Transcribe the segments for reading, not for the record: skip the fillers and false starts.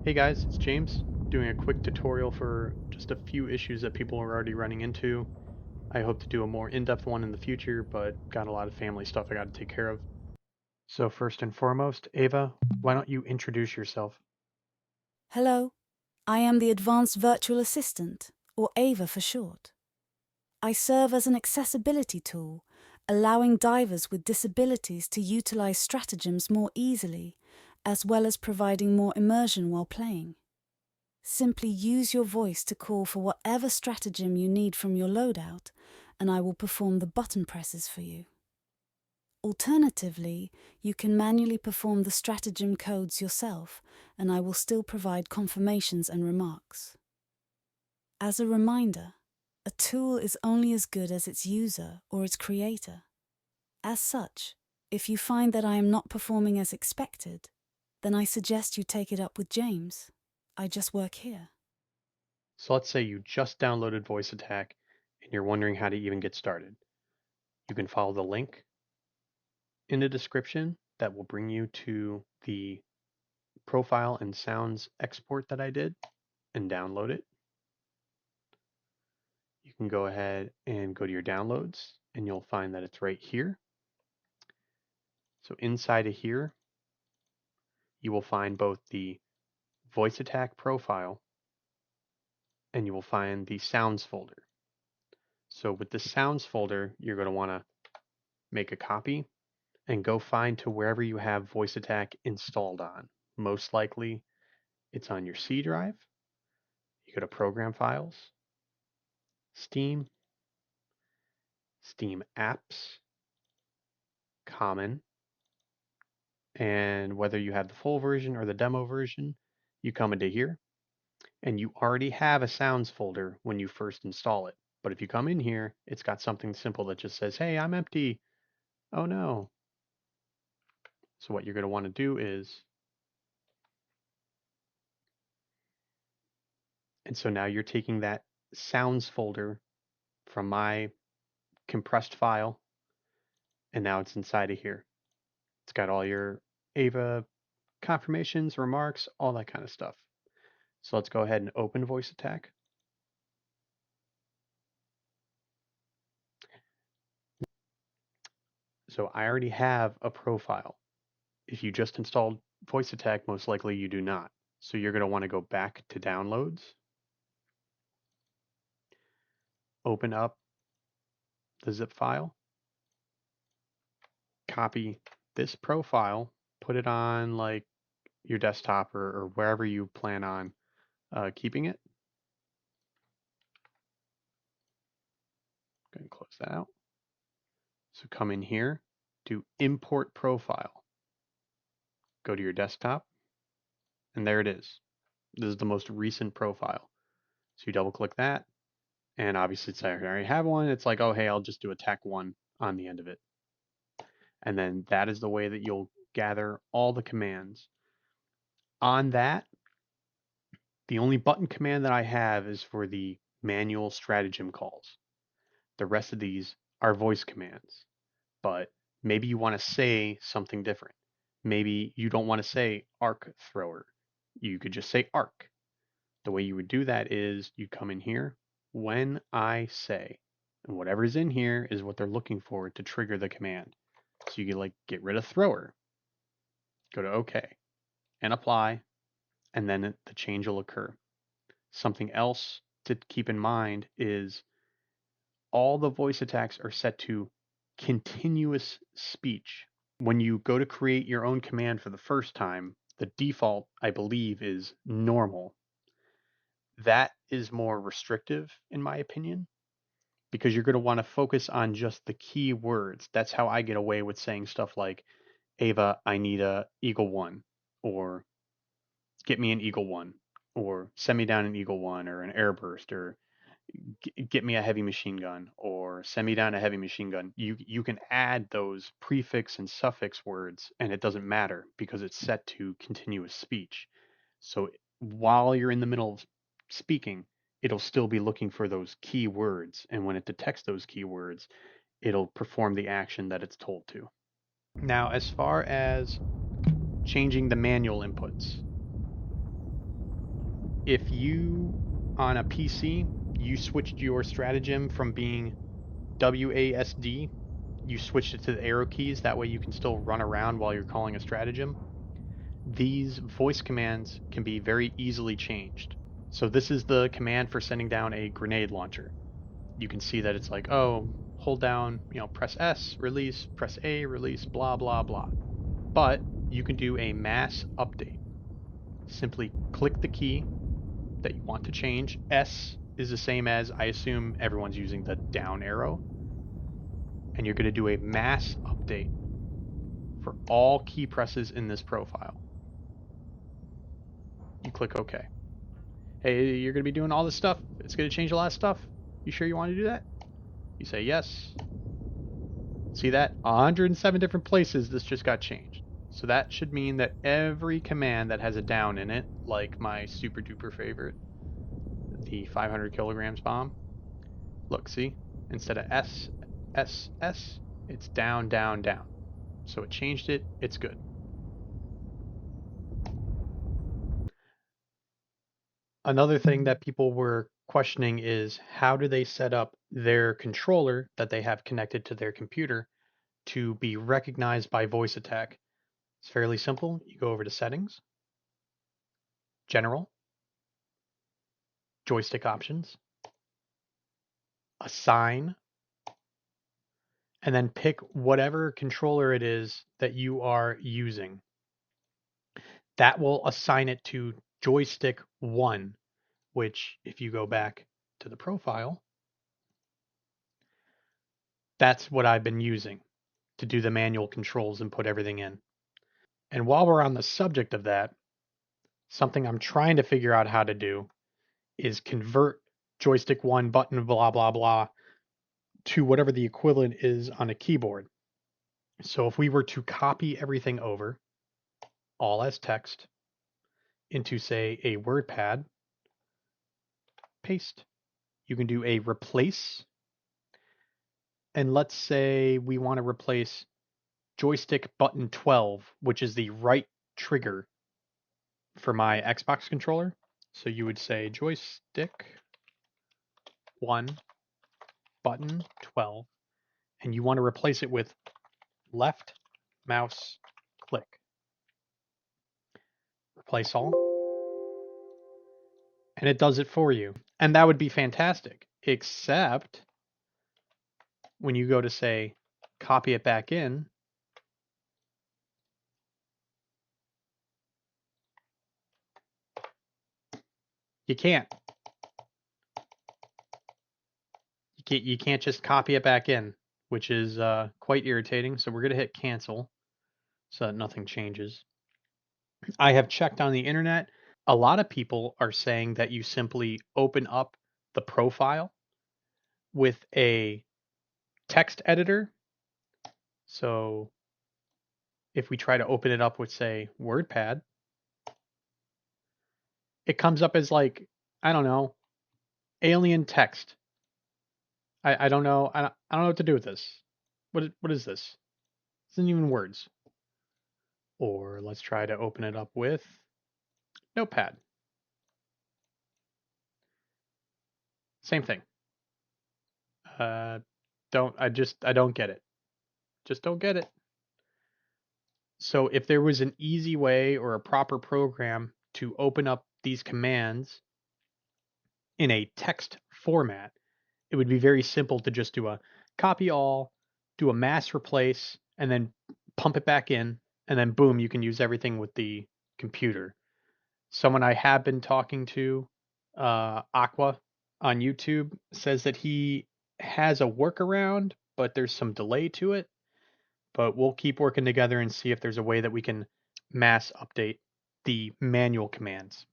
Hey guys, it's James, doing a quick tutorial for just a few issues that people are already running into. I hope to do a more in-depth one in the future, but got a lot of family stuff I got to take care of. So first and foremost, Ava, why don't you introduce yourself? Hello, I am the Advanced Virtual Assistant, or AVA for short. I serve as an accessibility tool, allowing divers with disabilities to utilize stratagems more easily, as well as providing more immersion while playing. Simply use your voice to call for whatever stratagem you need from your loadout, and I will perform the button presses for you. Alternatively, you can manually perform the stratagem codes yourself, and I will still provide confirmations and remarks. As a reminder, a tool is only as good as its user or its creator. As such, if you find that I am not performing as expected, then I suggest you take it up with James. I just work here. So let's say you just downloaded Voice Attack and you're wondering how to even get started. You can follow the link in the description that will bring you to the profile and sounds export that I did and download it. You can go ahead and go to your downloads and you'll find that it's right here. So inside of here, you will find both the Voice Attack profile and you will find the sounds folder. So with the sounds folder, you're going to want to make a copy and go find to wherever you have Voice Attack installed on. Most likely it's on your C drive. You go to Program Files, Steam, Steam Apps, Common, and whether you have the full version or the demo version, you come into here and you already have a sounds folder when you first install it. But if you come in here, it's got something simple that just says, hey, I'm empty. Oh no. So what you're going to want to do is, and so now you're taking that sounds folder from my compressed file, and now it's inside of here. It's got all your Ava confirmations, remarks, all that kind of stuff. So let's go ahead and open Voice Attack. So I already have a profile. If you just installed Voice Attack, most likely you do not. So you're going to want to go back to Downloads, open up the zip file, copy this profile, put it on like your desktop or wherever you plan on keeping it. Go ahead and close that out. So come in here, do Import Profile. Go to your desktop, and there it is. This is the most recent profile. So you double click that, and obviously it's I already have one. It's like, oh hey, I'll just do a tech one on the end of it. And then that is the way that you'll gather all the commands. On that, the only button command that I have is for the manual stratagem calls. The rest of these are voice commands, but maybe you want to say something different. Maybe you don't want to say arc thrower. You could just say arc. The way you would do that is you come in here, when I say, and whatever's in here is what they're looking for to trigger the command. So you can like get rid of thrower, go to OK, and apply, and then the change will occur. Something else to keep in mind is all the voice attacks are set to continuous speech. When you go to create your own command for the first time, the default, I believe, is normal. That is more restrictive, in my opinion, because you're going to want to focus on just the key words. That's how I get away with saying stuff like, Ava, I need a Eagle 1, or get me an Eagle 1, or send me down an Eagle 1, or an airburst, or get me a heavy machine gun, or send me down a heavy machine gun. You can add those prefix and suffix words, and it doesn't matter because it's set to continuous speech. So while you're in the middle of speaking, it'll still be looking for those key words, and when it detects those key words, it'll perform the action that it's told to. Now, as far as changing the manual inputs, if you on a PC you switched your stratagem from being WASD, you switched it to the arrow keys, that way you can still run around while you're calling a stratagem. These voice commands can be very easily changed. So this is the command for sending down a grenade launcher. You can see that it's like, oh, hold down, press S, release, press A, release, blah, blah, blah. But you can do a mass update. Simply click the key that you want to change. S is the same as, I assume everyone's using the down arrow. And you're going to do a mass update for all key presses in this profile. You click OK. Hey, you're going to be doing all this stuff. It's going to change a lot of stuff. You sure you want to do that? You say yes. See that? 107 different places this just got changed. So that should mean that every command that has a down in it, like my super duper favorite, the 500 kilograms bomb, look, see? Instead of S, S, S, it's down, down, down. So it changed it, it's good. Another thing that people were questioning is how do they set up their controller that they have connected to their computer to be recognized by voice attack? It's fairly simple. You go over to Settings, General, Joystick Options, Assign, and then pick whatever controller it is that you are using. That will assign it to joystick 1, which if you go back to the profile, that's what I've been using to do the manual controls and put everything in. And while we're on the subject of that, something I'm trying to figure out how to do is convert joystick 1 button blah blah blah to whatever the equivalent is on a keyboard. So if we were to copy everything over, all as text, into say a WordPad, paste. You can do a replace, and let's say we want to replace joystick button 12, which is the right trigger for my Xbox controller. So you would say joystick 1 button 12, and you want to replace it with left mouse click. Replace all, and it does it for you. And that would be fantastic, except when you go to say copy it back in, you can't. You can't just copy it back in, which is quite irritating. So we're going to hit cancel so that nothing changes. I have checked on the internet. A lot of people are saying that you simply open up the profile with a text editor. So if we try to open it up with, say, WordPad, it comes up as like, I don't know, alien text. I don't know. I don't know what to do with this. What is this? This isn't even words. Or let's try to open it up with Notepad. Same thing. I don't get it. Just don't get it. So if there was an easy way or a proper program to open up these commands in a text format, it would be very simple to just do a copy all, do a mass replace, and then pump it back in, and then boom, you can use everything with the computer. Someone I have been talking to, Aqua on YouTube, says that he has a workaround, but there's some delay to it. But we'll keep working together and see if there's a way that we can mass update the manual commands.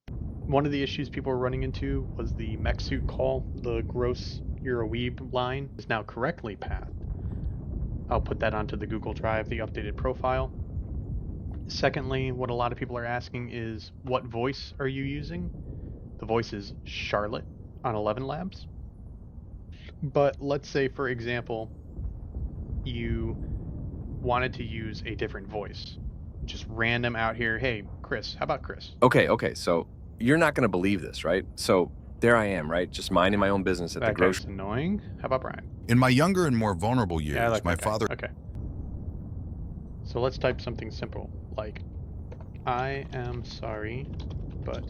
One of the issues people were running into was the mech suit call. The gross you're a weeb line is now correctly pathed. I'll put that onto the Google Drive, the updated profile. Secondly, what a lot of people are asking is, what voice are you using? The voice is Charlotte on 11 Labs. But let's say, for example, you wanted to use a different voice. Just random out here, hey, Chris, how about Chris? Okay, so You're not going to believe this, right? So there I am, right? Just minding my own business at the That grocery. guy's annoying. How about Brian? In my younger and more vulnerable Yeah, I years, like my that guy. father... Okay. So let's type something simple, like, I am sorry, but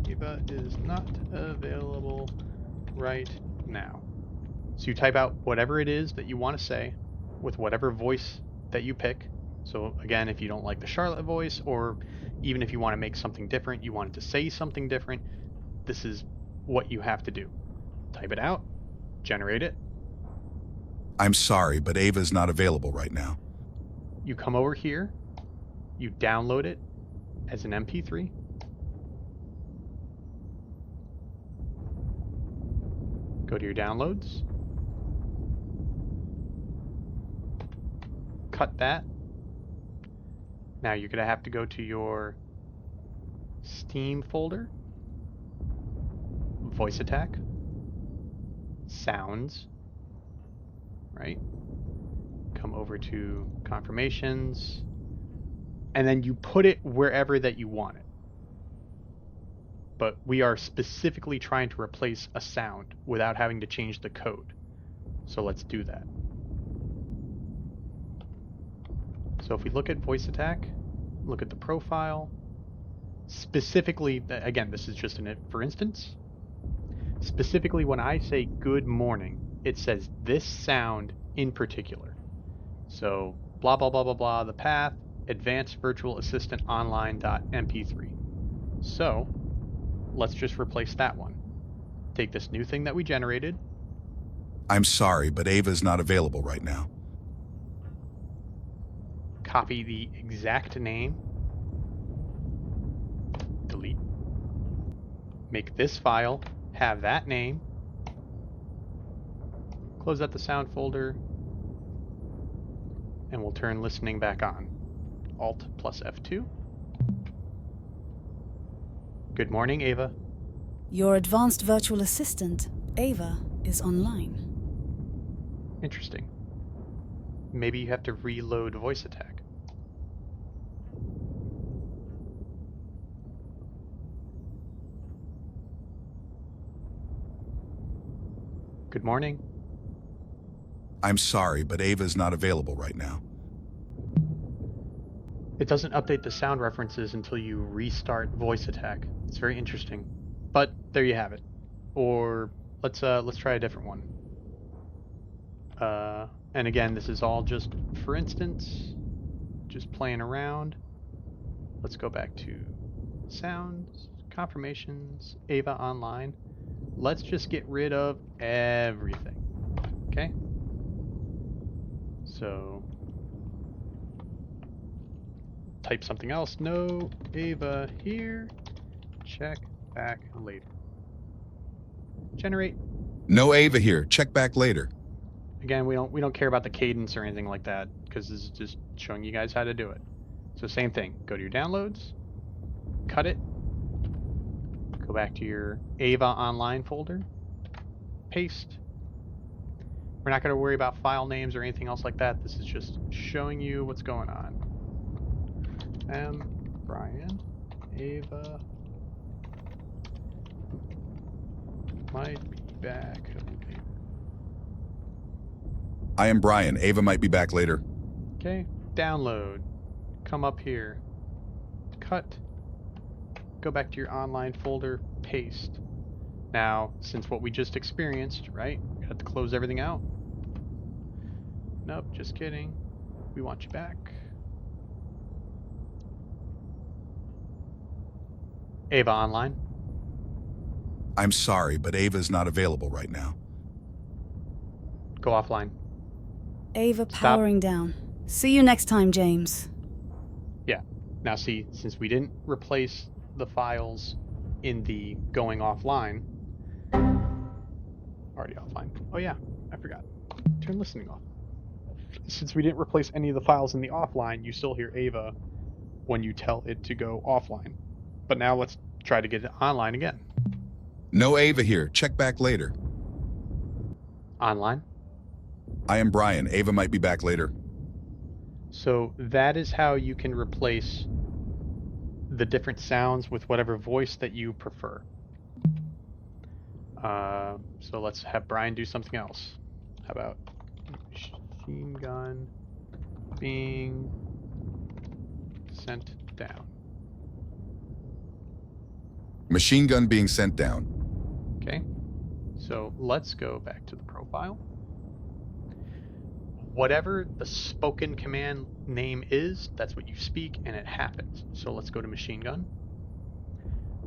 Eva is not available right now. So you type out whatever it is that you want to say with whatever voice that you pick. So again, if you don't like the Charlotte voice, or even if you want to make something different, you want it to say something different, this is what you have to do. Type it out, generate it. I'm sorry, but Ava's not available right now. You come over here, you download it as an MP3. Go to your downloads. Cut that. Now you're going to have to go to your Steam folder, Voice Attack, Sounds, right? Come over to Confirmations, and then you put it wherever that you want it. But we are specifically trying to replace a sound without having to change the code. So let's do that. So if we look at Voice Attack, look at the profile, specifically, again, this is just for instance, specifically when I say good morning, it says this sound in particular. So blah, blah, blah, blah, blah, the path, advanced virtual assistant online.mp3. So let's just replace that one. Take this new thing that we generated. I'm sorry, but Ava's not available right now. Copy the exact name. Delete. Make this file have that name. Close out the sound folder. And we'll turn listening back on. Alt plus F2. Good morning, Ava. Your advanced virtual assistant, Ava, is online. Interesting. Maybe you have to reload Voice Attack. Good morning. I'm sorry, but Ava's not available right now. It doesn't update the sound references until you restart Voice Attack. It's very interesting. But there you have it. Or let's try a different one. And again, this is all just for instance, just playing around. Let's go back to sounds, confirmations, Ava Online. Let's just get rid of everything. Okay? So type something else. No Ava here. Check back later. Generate. No Ava here. Check back later. Again, we don't care about the cadence or anything like that because this is just showing you guys how to do it. So same thing. Go to your downloads, cut it, go back to your Ava Online folder, paste. We're not going to worry about file names or anything else like that. This is just showing you what's going on. Brian, Ava might be back later. I am Brian. Ava might be back later. Okay, download. Come up here. Cut. Go back to your online folder, paste. Now, since what we just experienced, right? We have to close everything out. Nope, just kidding. We want you back. Ava Online. I'm sorry, but Ava's not available right now. Go offline. Ava powering down. See you next time, James. Yeah. Now see, since we didn't replace the files in the going offline, already offline. Oh yeah, I forgot. Turn listening off. Since we didn't replace any of the files in the offline, you still hear Ava when you tell it to go offline. But now let's try to get it online again. No Ava here. Check back later. Online. I am Brian. Ava might be back later. So that is how you can replace the different sounds with whatever voice that you prefer. So let's have Brian do something else. How about machine gun being sent down? Machine gun being sent down. Okay, so let's go back to the profile. Whatever the spoken command name is, that's what you speak, and it happens. So let's go to machine gun.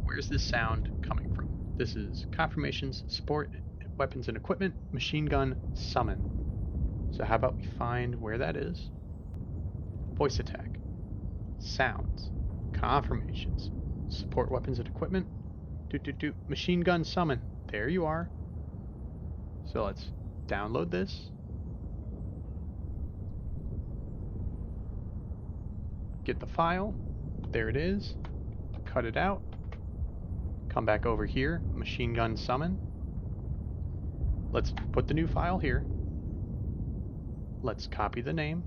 Where's this sound coming from? This is confirmations, support, weapons and equipment, machine gun, summon. So how about we find where that is? Voice attack, sounds, confirmations, support weapons and equipment, machine gun, summon. There you are. So let's download this. Get the file. There it is. Cut it out. Come back over here, machine gun summon. Let's put the new file here. Let's copy the name.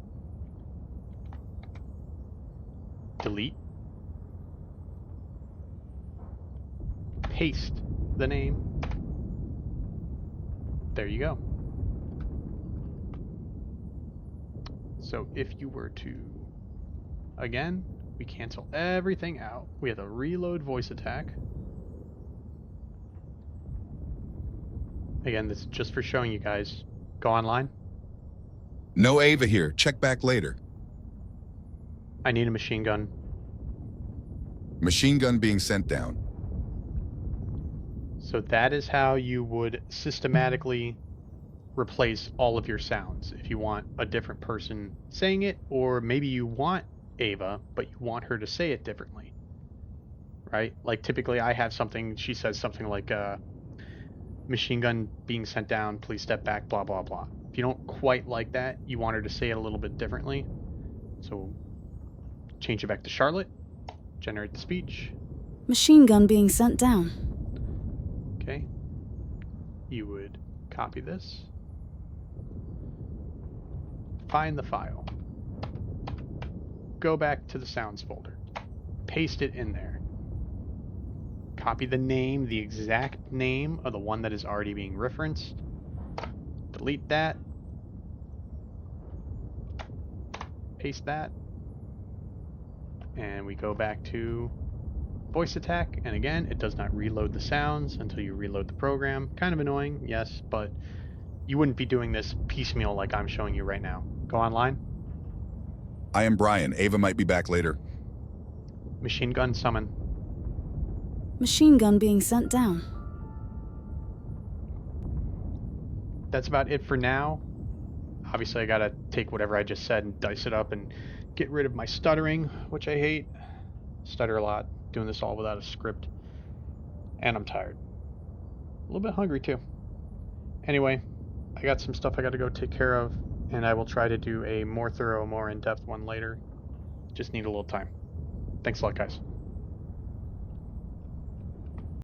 Delete. Paste the name. There you go. So if you were to, again, we cancel everything out. We have a reload voice attack. Again, this is just for showing you guys. Go online. No Ava here. Check back later. I need a machine gun. Machine gun being sent down. So that is how you would systematically replace all of your sounds. If you want a different person saying it, or maybe you want Ava, but you want her to say it differently, right? Like typically I have something, she says something like, machine gun being sent down, please step back, blah, blah, blah. If you don't quite like that, you want her to say it a little bit differently. So change it back to Charlotte, generate the speech. Machine gun being sent down. Okay. You would copy this. Find the file. Go back to the sounds folder. Paste it in there. Copy the name, the exact name of the one that is already being referenced. Delete that. Paste that. And we go back to voice attack, and again, it does not reload the sounds until you reload the program. Kind of annoying, yes, but you wouldn't be doing this piecemeal like I'm showing you right now. Go online. I am Brian. Ava might be back later. Machine gun summon. Machine gun being sent down. That's about it for now. Obviously, I gotta take whatever I just said and dice it up and get rid of my stuttering, which I hate. Stutter a lot, doing this all without a script. And I'm tired. A little bit hungry too. Anyway, I got some stuff I gotta go take care of, and I will try to do a more thorough, more in-depth one later. Just need a little time. Thanks a lot, guys.